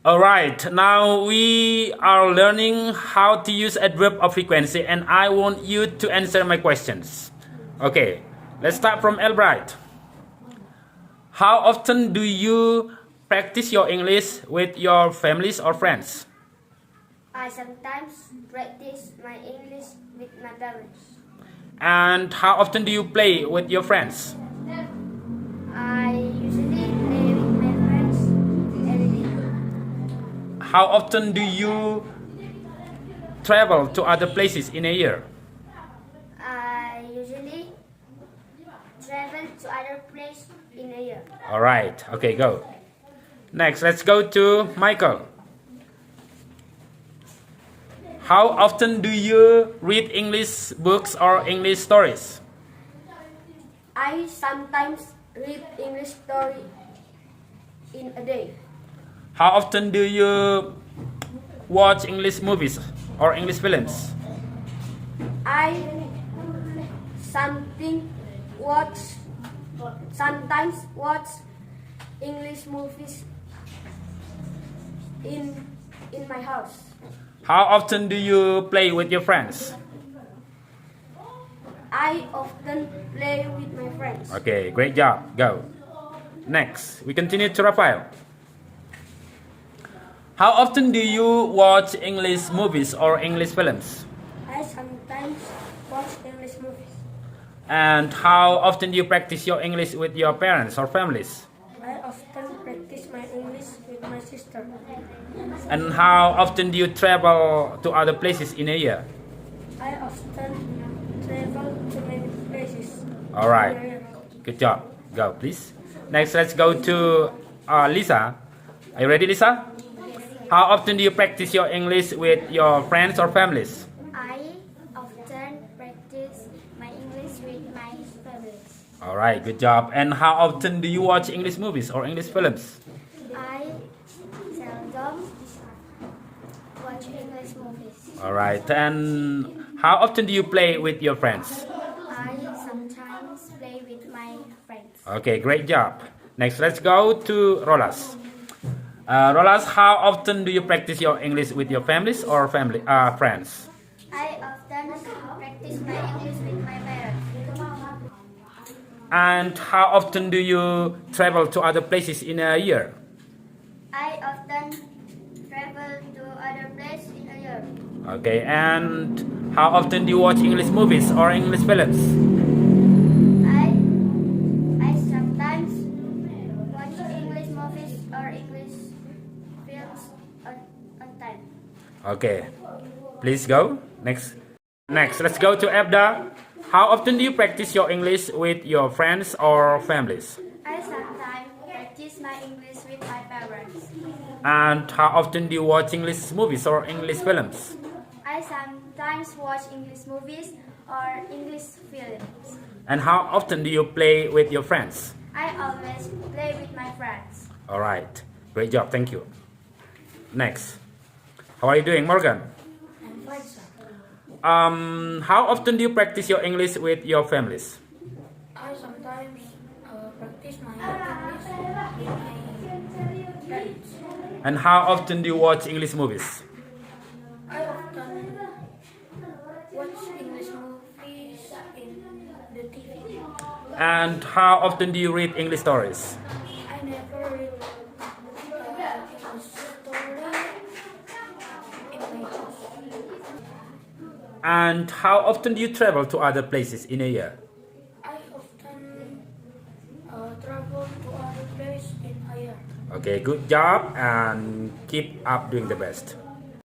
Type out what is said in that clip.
Alright, now we are learning how to use adverb of frequency, and I want you to answer my questions. Okay, let's start from Albright. How often do you practice your English with your families or friends? I sometimes practice my English with my parents. And how often do you play with your friends? I usually play with my friends every day. How often do you travel to other places in a year? I usually travel to other places in a year. Alright, okay, go. Next, let's go to Michael. How often do you read English books or English stories? I sometimes read English story in a day. How often do you watch English movies or English films? I sometimes watch English movies in my house. How often do you play with your friends? I often play with my friends. Okay, great job. Go. Next, we continue to Rafael. How often do you watch English movies or English films? I sometimes watch English movies. And how often do you practice your English with your parents or families? I often practice my English with my sister. And how often do you travel to other places in a year? I often travel to many places. Alright, good job. Go, please. Next, let's go to Lisa. Are you ready, Lisa? How often do you practice your English with your friends or families? I often practice my English with my families. Alright, good job. And how often do you watch English movies or English films? I seldom watch English movies. Alright, and how often do you play with your friends? I sometimes play with my friends. Okay, great job. Next, let's go to Rolas. Rolas, how often do you practice your English with your families or friends? I often practice my English with my parents. And how often do you travel to other places in a year? I often travel to other places in a year. Okay, and how often do you watch English movies or English films? I sometimes watch English movies or English films on time. Okay, please go. Next, let's go to Abda. How often do you practice your English with your friends or families? I sometimes practice my English with my parents. And how often do you watch English movies or English films? I sometimes watch English movies or English films. And how often do you play with your friends? I always play with my friends. Alright, great job, thank you. Next, how are you doing, Morgan? I'm fine, sir. How often do you practice your English with your families? I sometimes practice my English with my parents. And how often do you watch English movies? I often watch English movies in the TV. And how often do you read English stories? I never read English story in my house. And how often do you travel to other places in a year? I often travel to other places in a year. Okay, good job and keep up doing the best.